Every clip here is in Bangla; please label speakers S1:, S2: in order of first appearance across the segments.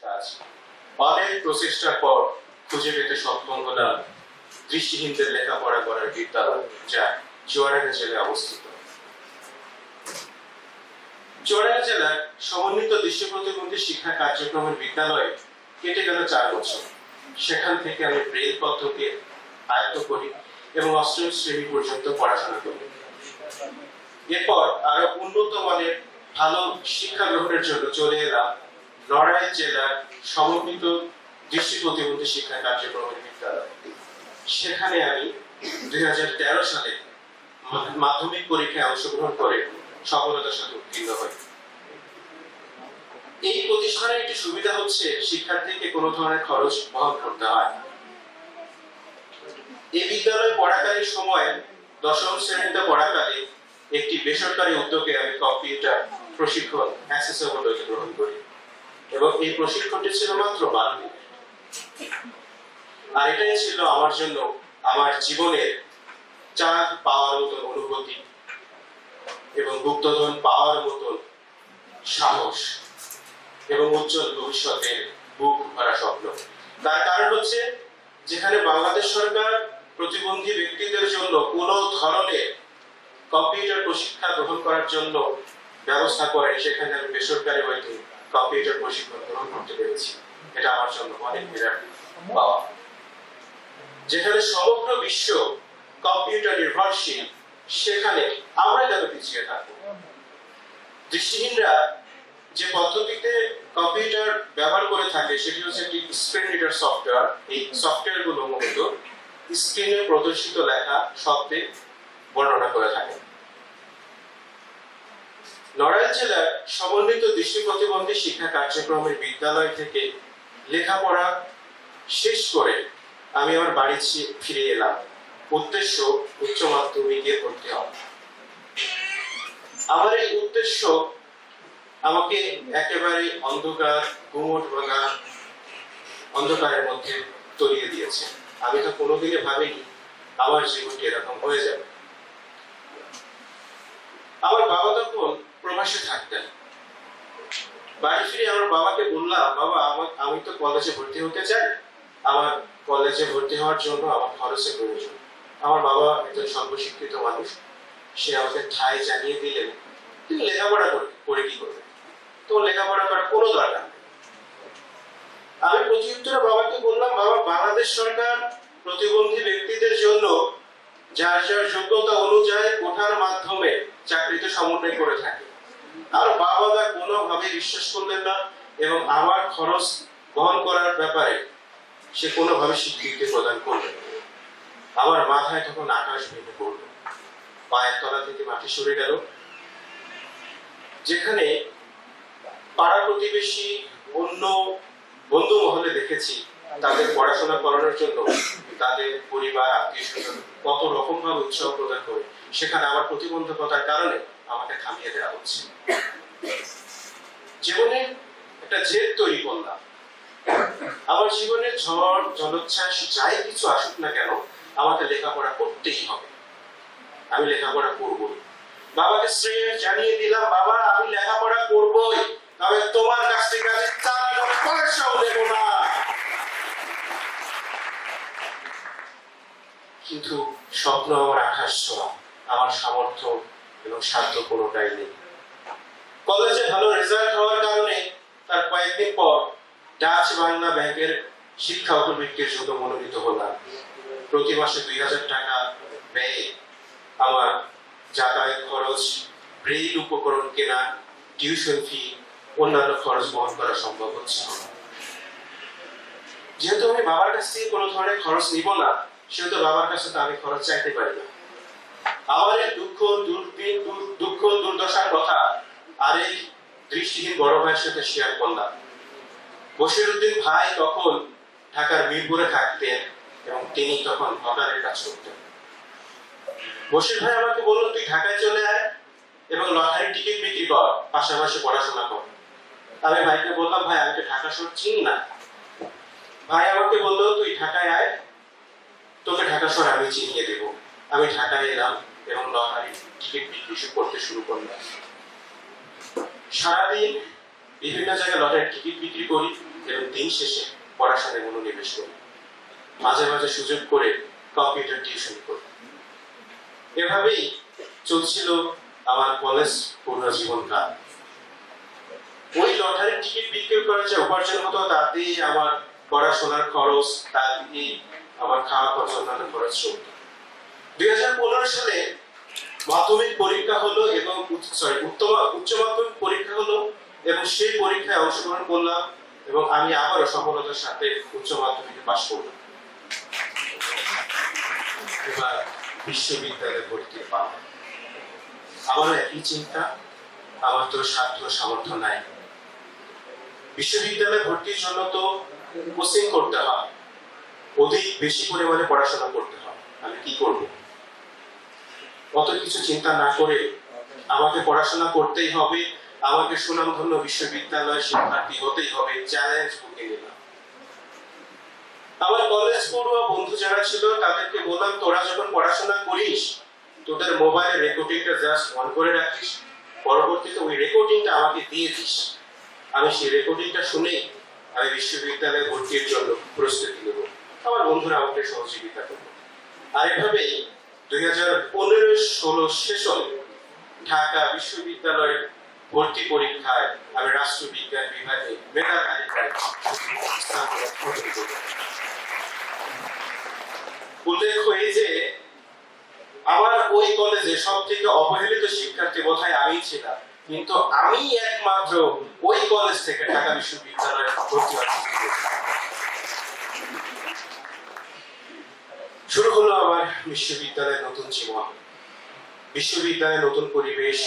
S1: কাজ। অনেক প্রচেষ্টার পর খুঁজে পেতে সক্ষম হলাম দৃষ্টিহীনদের লেখাপড়া করার বিদ্যালয়, যা চুয়াডাঙ্গা জেলায় অবস্থিত। চুয়াডাঙ্গা জেলার সমন্বিত দৃষ্টি প্রতিবন্ধী শিক্ষা কার্যক্রমের বিদ্যালয়ে কেটে গেল 4 বছর। সেখান থেকে আমি ব্রেইল পদ্ধতি আয়ত্ত করি এবং 8ম শ্রেণী পর্যন্ত পড়াশোনা করি। এরপর আরো উন্নত মানের ভালো শিক্ষা গ্রহণের জন্য চলে এলাম নড়াইল জেলার সমন্বিত দৃষ্টি প্রতিবন্ধী শিক্ষা কার্যক্রমের বিদ্যালয়। সেখানে আমি 2013 সালে মাধ্যমিক পরীক্ষায় অংশগ্রহণ করে সফলতার সাথে উত্তীর্ণ হই। এই প্রতিষ্ঠানের একটি সুবিধা হচ্ছে শিক্ষার্থীকে কোনো ধরনের খরচ বহন করতে হয় না। এই বিদ্যালয়ে পড়াকালীন সময়ে 10ম শ্রেণীতে পড়াকালে একটি বেসরকারি উদ্যোগে আমি কম্পিউটার প্রশিক্ষণ অ্যাক্সেসিবলকে গ্রহণ করি এবং এই প্রশিক্ষণটি ছিল মাত্র 12 দিন। আর এটাই ছিল আমার জন্য আমার জীবনের চাঁদ পাওয়ার মতো অনুভূতি এবং গুপ্তধন পাওয়ার মতো সাহস এবং উজ্জ্বল ভবিষ্যতের বুক ভরা স্বপ্ন। তার কারণ হচ্ছে, যেখানে বাংলাদেশ সরকার প্রতিবন্ধী ব্যক্তিদের জন্য কোনো ধরনের কম্পিউটার প্রশিক্ষণ গ্রহণ করার জন্য ব্যবস্থা করে, সেখানে আমি বেসরকারি হইতে কম্পিউটার প্রশিক্ষণ গ্রহণ করতে পেরেছি। এটা আমার জন্য অনেক বিরাট পাওয়া। যেখানে সমগ্র বিশ্ব কম্পিউটার নির্ভরশীল, সেখানে আমরা কেন পিছিয়ে থাকবো? দৃষ্টিহীনরা যে পদ্ধতিতে কম্পিউটার ব্যবহার করে থাকে সেটি হচ্ছে একটি স্ক্রিন রিডার সফটওয়্যার। এই সফটওয়্যার গুলো মূলত স্ক্রিনে প্রদর্শিত লেখা শব্দে বর্ণনা করে থাকে। নড়াইল জেলার সমন্বিত দৃষ্টি প্রতিবন্ধী শিক্ষা কার্যক্রমের বিদ্যালয় থেকে লেখাপড়া শেষ করে আমি আমার বাড়ি ফিরে এলাম। উদ্দেশ্য উচ্চ মাধ্যমিকে ভর্তি হওয়া। আমার এই উদ্দেশ্য আমাকে একেবারে অন্ধকার, গুমট ভাঙা অন্ধকারের মধ্যে তলিয়ে দিয়েছে। আমি তো কোনোদিনই ভাবিনি আমার জীবনটি এরকম হয়ে যাবে। আমার বাবা তখন প্রবাসে থাকতেন। বাড়ি ফিরে আমার বাবাকে বললাম, বাবা আমি তো কলেজে ভর্তি হতে চাই, আমার কলেজে ভর্তি হওয়ার জন্য আমার খরচের প্রয়োজন। আমার বাবা একজন সর্বশিক্ষিত মানুষ, সে আমাকে ঠাই জানিয়ে দিলেন, তুমি লেখাপড়া করে কি করবে, তো লেখাপড়া করার কোনো দরকার নেই। আমি প্রত্যুত্তরে বাবাকে বললাম, বাবা বাংলাদেশ সরকার প্রতিবন্ধী ব্যক্তিদের জন্য যার যার যোগ্যতা অনুযায়ী কোঠার মাধ্যমে চাকরিতে সমন্বয় করে থাকে। আর বাবা দা কোনোভাবে বিশ্বাস করলেন না এবং আমার খরচ বহন করার ব্যাপারে সে কোনোভাবে স্বীকৃতি প্রদান করলেন। আমার মাথায় তখন আকাশ ভেঙে পড়ল, পায়ের তলা থেকে মাটি সরে গেল। যেখানে পাড়া প্রতিবেশী অন্য বন্ধু মহলে দেখেছি তাদের পড়াশোনা করানোর জন্য তাদের পরিবার আত্মীয় স্বজন কত রকম ভাবে উৎসাহ প্রদান করে, সেখানে আমার প্রতিবন্ধকতার কারণে আমাকে থামিয়ে দেওয়া হচ্ছে। জীবনে একটা জেদ তৈরি করলাম, আমার জীবনে ঝড় জলোচ্ছ্বাস যাই কিছু আসুক না কেন আমাকে লেখাপড়া করতেই হবে, আমি লেখাপড়া করবই। বাবাকে শ্রেয় জানিয়ে দিলাম, বাবা আমি লেখাপড়া করবই, তবে তোমার কাছ থেকে আমি টাকা পয়সাও দেব না। কিন্তু স্বপ্ন আমার আকাশ ছোঁয়া, আমার সামর্থ্য এবং সাধ্য কোনোটাই নেই। কলেজে ভালো রেজাল্ট হওয়ার কারণে তার কয়েকদিন পর ডাচ বাংলা ব্যাংকের শিক্ষা অভিবৃত্তির জন্য মনোনীত হলাম। প্রতি মাসে 2000 টাকা ব্যয়ে আমার যাতায়াত খরচ, ব্রেইল উপকরণ কেনা, টিউশন ফি, অন্যান্য খরচ বহন করা সম্ভব হচ্ছে না। যেহেতু আমি বাবার কাছ থেকে কোনো ধরনের খরচ নিব না, সেহেতু বাবার কাছে তো আমি খরচ চাইতে পারি না। আমার এই দুঃখ দুর্দশার কথা আর এই দৃষ্টিহীন বড় ভাইয়ের সাথে শেয়ার করলাম। বশিরউদ্দিন ভাই তখন ঢাকার মিরপুরে থাকতেন এবং তিনি তখন হকারের কাজ করতেন। বশির ভাই আমাকে বলল, তুই ঢাকায় চলে আয় এবং লটারির টিকিট বিক্রি কর, পাশাপাশি পড়াশোনা কর। আমি ভাইকে বললাম, ভাই আমি তো ঢাকা শহর চিনি না। ভাই আমাকে বললো, তুই ঢাকায় আয়, তোকে ঢাকা শহর আমি চিনিয়ে দেব। আমি ঢাকায় এলাম এবং লটারির টিকিট বিক্রি করতে শুরু করলাম। সারাদিন বিভিন্ন জায়গায় লটারির টিকিট বিক্রি করি এবং দিন শেষে পড়াশোনায় মনোনিবেশ করি। মাঝে মাঝে সুযোগ করে কম্পিউটার টিউশন করি। এভাবেই চলছিল আমার কলেজ পূর্ণ জীবনকাল। ওই লটারির টিকিট বিক্রি করে যে উপার্জন হতো তা দিয়ে আমার পড়াশোনার খরচ, তা দিয়ে আমার খাওয়া খরচ, অন্যান্য খরচ চলত। 2015 সালে মাধ্যমিক পরীক্ষা হলো এবং উচ্চ মাধ্যমিক পরীক্ষা হলো এবং সেই পরীক্ষায় অংশগ্রহণ করলাম এবং আমি আবারও সফলতার সাথে উচ্চ মাধ্যমিকে পাশ করলাম। এবার বিশ্ববিদ্যালয়ে ভর্তি পাব। আমারও একই চিন্তা, আমার তো সাধ্য সামর্থ্য নাই। বিশ্ববিদ্যালয়ে ভর্তির জন্য তো কোচিং করতে হয়, অধিক বেশি পরিমাণে পড়াশোনা করতে হয়। আমি কি করব? অত কিছু চিন্তা না করে আমাকে পড়াশোনা করতেই হবে, আমাকে সুনামধন্য বিশ্ববিদ্যালয়ের শিক্ষার্থী হতেই হবে, চ্যালেঞ্জ বুকে নিলাম। আমার কলেজ পড়ুয়া বন্ধু যারা ছিল তাদেরকে বললাম, তোরা যখন পড়াশোনা করিস তোদের মোবাইলে রেকর্ডিংটা জাস্ট অন করে রাখিস, পরবর্তীতে ওই রেকর্ডিংটা আমাকে দিয়ে দিস। আমি সেই রেকর্ডিংটা শুনেই আমি বিশ্ববিদ্যালয়ে ভর্তির জন্য প্রস্তুতি নেব। আমার বন্ধুরা আমাকে সহযোগিতা করবে। আর এভাবেই 2015-16 সেশনে ঢাকা বিশ্ববিদ্যালয়ের ভর্তি পরীক্ষায় আমি রাষ্ট্রবিজ্ঞান বিভাগে মেধা তালিকায় উল্লেখ্য এই যে আমার ওই কলেজে সব থেকে অবহেলিত শিক্ষার্থী বোধহয় আমি ছিলাম, কিন্তু আমি একমাত্র ওই কলেজ থেকে ঢাকা বিশ্ববিদ্যালয়ে ভর্তি হয়েছি। শুরু হলো আমার বিশ্ববিদ্যালয়ের নতুন জীবন। বিশ্ববিদ্যালয়ে নতুন পরিবেশ,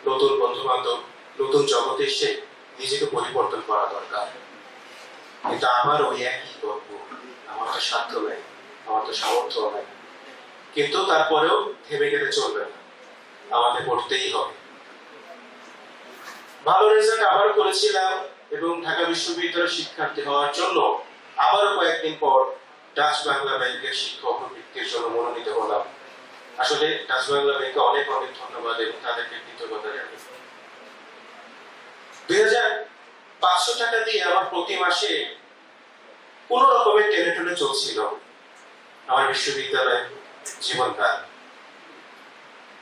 S1: নতুন বন্ধু বান্ধব, নতুন জগতে এসে নিজেকে পরিবর্তন করা দরকার। কিন্তু আবার ওই একই গল্প, আমার তো সাধ্য নেই, আমার তো সামর্থ্য নেই। কিন্তু তারপরেও থেমে গেলে চলবে না, আমাকে পড়তেই হবে। ভালো রেজাল্ট আবার করেছিলাম এবং ঢাকা বিশ্ববিদ্যালয়ের শিক্ষার্থী হওয়ার জন্য আবারও কয়েকদিন পর ডাচ বাংলা ব্যাংকের শিক্ষক বৃত্তির জন্য মনোনীত হলাম। আসলে ডাচ বাংলা ব্যাংকে অনেক অনেক ধন্যবাদ এবং তাদেরকে কৃতজ্ঞতা জানাই। 2500 টাকা দিয়ে আমার প্রতি মাসে কোন রকমের টেনে টুনে চলছিল আমার বিশ্ববিদ্যালয় জীবনকাল।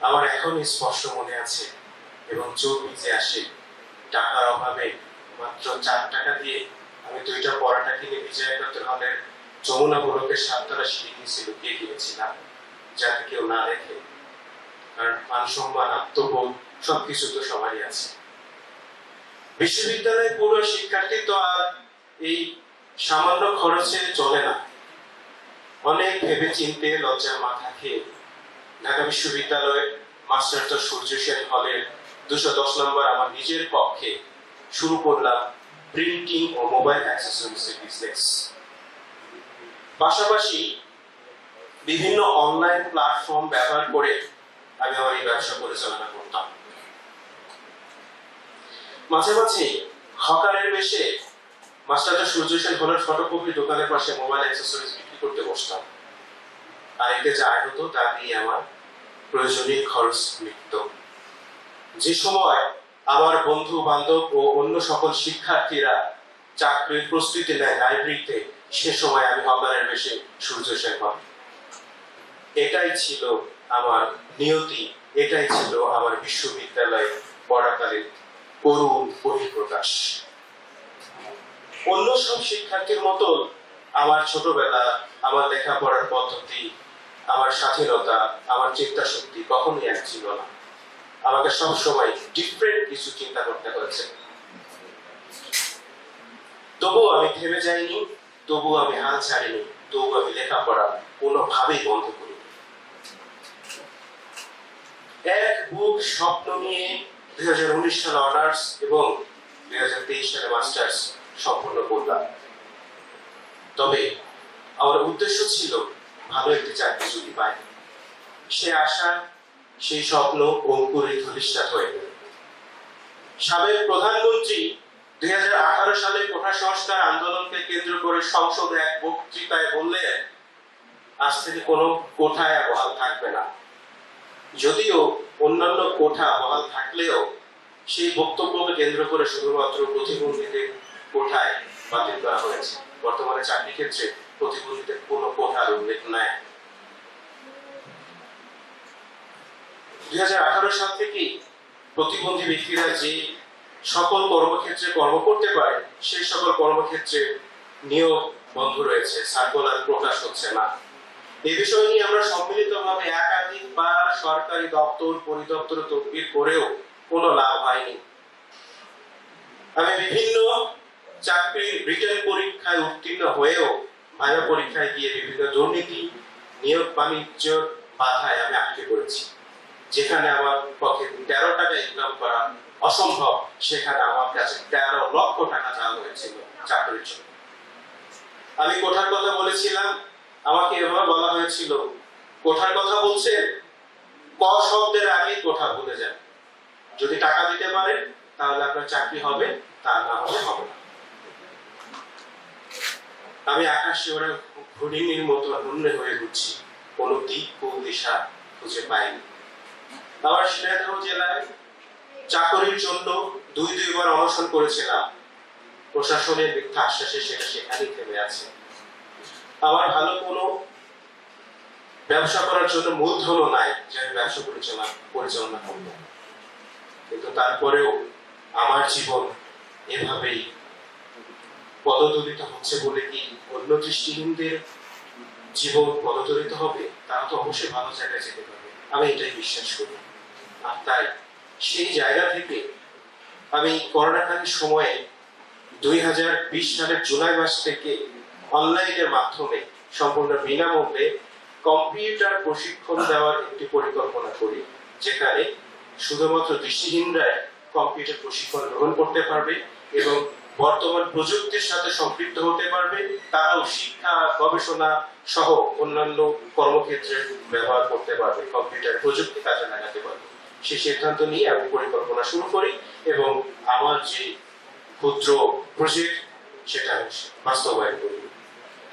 S1: আমার এখন স্পষ্ট মনে আছে এবং চোখ ভিজে আসে। টাকার অভাবে মাত্র 4 টাকা দিয়ে আমি 2টা পরোটা কিনে বিজয় একাত্তর হলের যমুনা ব্লকের 7তলা সিঁড়ি নিচে লুকিয়ে গিয়েছিলাম, যাতে কেউ না দেখে। কারণ মান সম্মান, আত্মবোধ সবকিছু তো সবারই আছে। বিশ্ববিদ্যালয়ে পুরো শিক্ষার্থী তো আর এই সামান্য খরচে চলে না। অনেক ভেবে চিনতে লজ্জার মাথা খেয়ে ঢাকা বিশ্ববিদ্যালয়ে মাস্টার সূর্য সেন হলের 210 নম্বর আমার নিজের পক্ষে শুরু করলাম প্রিন্টিং ও মোবাইল অ্যাক্সেসরিজ বিজনেস। পাশাপাশি বিভিন্ন অনলাইন প্ল্যাটফর্ম ব্যবহার করে আমি আমার এই ব্যবসা পরিচালনা করতাম। মাঝে মাঝে হকারের বেশে মাস্টার সূর্য সেন হলের ফটোকপি দোকানের পাশে মোবাইল অ্যাক্সেসরিজ বিক্রি করতে বসতাম। আর এতে যা আয় হতো তা দিয়ে আমার প্রয়োজনীয় খরচ মিটত। যে সময় আমার বন্ধু বান্ধব ও অন্য সকল শিক্ষার্থীরা চাকরির প্রস্তুতি নেয় লাইব্রেরিতে, সে সময় আমি হকারের বেশে সূর্য সেন হল। এটাই ছিল আমার নিয়তি, এটাই ছিল আমার বিশ্ববিদ্যালয়ে পড়াকালীন করুণ বহিঃপ্রকাশ। অন্য সব শিক্ষার্থীর মতো আমার ছোটবেলা, আমার লেখাপড়ার পদ্ধতি, আমার স্বাধীনতা, আমার চিন্তা শক্তি কখনোই এক ছিল না। আমাকে সবসময় ডিফারেন্ট কিছু চিন্তা করতে হয়েছে। তবুও আমি থেমে যাইনি, তবুও আমি হাল ছাড়িনি, তবুও আমি লেখাপড়া কোনোভাবেই বন্ধ করিনি। এক বুক স্বপ্ন নিয়ে 2019 সালে অনার্স এবং 2023 সালে মাস্টার্স সম্পন্ন করলাম। তবে আমার উদ্দেশ্য ছিল ভালো একটি চাকরি যদি পাই। সে আশা, সেই স্বপ্ন অঙ্কুরে ধূলিসাৎ হয়ে গেল। সাবেক প্রধানমন্ত্রী 2018 সালে কোঠা সংস্কার আন্দোলনকে কেন্দ্র করে সংসদে এক বক্তৃতায় বললেন, আজ থেকে কোনো কোঠায় বহাল থাকবে না। যদিও অন্যান্য কোঠা বহাল থাকলেও সেই বক্তব্যকে কেন্দ্র করে শুধুমাত্র প্রতিবন্ধীদের কোঠায় বাতিল করা হয়েছে। বর্তমানে চাকরি ক্ষেত্রে প্রতিবন্ধীদের কোনো কোঠার উল্লেখ নাই। 2018 সাল থেকে প্রতিবন্ধী ব্যক্তিরা যে সকল কর্মক্ষেত্রে কর্ম করতে পারে সেই সকল কর্মক্ষেত্রে নিয়োগ বন্ধ রয়েছে, সার্কুলার প্রকাশ হচ্ছে না। এই বিষয় নিয়ে আমরা সম্মিলিতভাবে একাধিকবার সরকারি দপ্তর পরিদপ্তর তদবির করেও কোনো লাভ হয়নি। আমি বিভিন্ন চাকরির রিটেন পরীক্ষায় উত্তীর্ণ হয়েও ভাইভা পরীক্ষায় গিয়ে বিভিন্ন দুর্নীতি, নিয়োগ বাণিজ্য বাধায় আমি আটকে পড়েছি। যেখানে আমার পক্ষে 13 টাকা ইনকাম করা অসম্ভব, সেখানে আমার কাছে 13 লক্ষ টাকা চাওয়া হয়েছিল চাকরির জন্য। আমি কোঠার কথা বলেছিলাম, আমাকে এভাবে বলা হয়েছিল, কোঠার কথা বলছেন, ক শব্দের আগে কোঠা ভুলে যান। যদি টাকা দিতে পারেন তাহলে আপনার চাকরি হবে, তা না হলে হবে না। আমি আকাশে ওরা ঘূর্ণির মতো হুন্নে হয়ে ঘুরছি, কোনো দিক দিশা খুঁজে পাইনি। আবার ঝিনাইদহ জেলায় চাকরির জন্য দুইবার অনশন করেছিলাম, প্রশাসনের মিথ্যা আশ্বাসে সেটা সেখানেই থেমে আছে। আমার ভালো কোনো ব্যবসা করার জন্য মূলধনও নাই যে আমি ব্যবসা পরিচালনা করব, কিন্তু তারপরেও আমার জীবন এভাবেই পদদলিত হচ্ছে বলে কি অন্য দৃষ্টিহীনদের জীবন পদদলিত হবে? তারা তো অবশ্যই ভালো জায়গায় যেতে পারবে, আমি এটাই বিশ্বাস করি। আর তাই সেই জায়গা থেকে আমি করোনাকালীন সময়ে 2020 সালের জুলাই মাস থেকে অনলাইনের মাধ্যমে সম্পূর্ণ বিনামূল্যে কম্পিউটার প্রশিক্ষণ দেওয়ার একটি পরিকল্পনা করি, যেখানে শুধুমাত্র দৃষ্টিহীনরাই কম্পিউটার প্রশিক্ষণ গ্রহণ করতে পারবে এবং বর্তমান প্রযুক্তির সাথে সম্পৃক্ত হতে পারবে। তারাও শিক্ষা, গবেষণা সহ অন্যান্য কর্মক্ষেত্রে ব্যবহার করতে পারবে, কম্পিউটার প্রযুক্তি কাজে লাগাতে পারবে। সেই সিদ্ধান্ত নিয়ে আমি পরিকল্পনা শুরু করি এবং আমার যে ক্ষুদ্র প্রজেক্ট সেটা বাস্তবায়ন করি।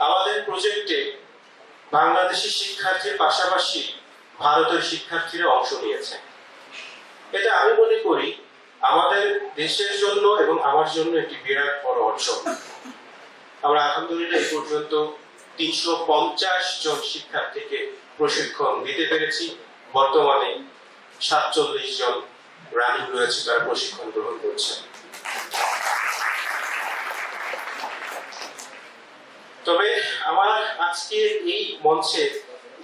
S1: আমাদের প্রজেক্টে বাংলাদেশি শিক্ষার্থীর পাশাপাশি ভারতের শিক্ষার্থীরা অংশ নিয়েছে। এটা আমি মনে করি আমাদের দেশের জন্য এবং আমার জন্য একটি বিরাট বড় অর্জন। আমরা আলহামদুলিল্লাহ এই পর্যন্ত 350 জন শিক্ষার্থীকে প্রশিক্ষণ দিতে পেরেছি। বর্তমানে 47 জন রানিং রয়েছে, তারা প্রশিক্ষণ গ্রহণ করছে। তবে আমার আজকে এই মঞ্চে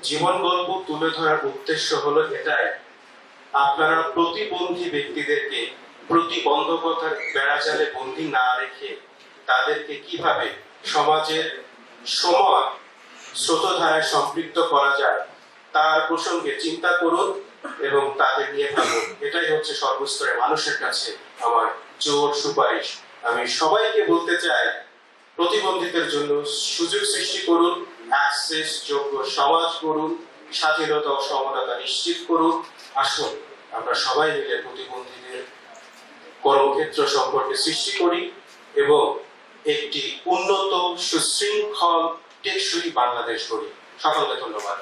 S1: জীবন গল্প তুলে ধরার উদ্দেশ্য হলো এটাই, আপনারা প্রতিবন্ধী ব্যক্তিদেরকে প্রতিবন্ধকতার বেড়াজালে বন্দী না রেখে তাদেরকে কিভাবে সমাজের সমান স্রোতধারায় সম্পৃক্ত করা যায় তার প্রসঙ্গে চিন্তা করুন এবং তাদের নিয়ে ভাবুন। এটাই হচ্ছে সর্বস্তরের মানুষের কাছে আমার জোর সুপারিশ। আমি সবাইকে বলতে চাই, প্রতিবন্ধীদের জন্য সুযোগ সৃষ্টি করুন, অ্যাক্সেস যোগ্য সমাজ করুন, স্বাধীনতা ও সমানতা নিশ্চিত করুন। আসুন আমরা সবাই মিলে প্রতিবন্ধীদের কর্মক্ষেত্র সম্পর্কে সৃষ্টি করি এবং একটি উন্নত, সুশৃঙ্খল, টেকসই বাংলাদেশ গড়ি। সকলকে ধন্যবাদ।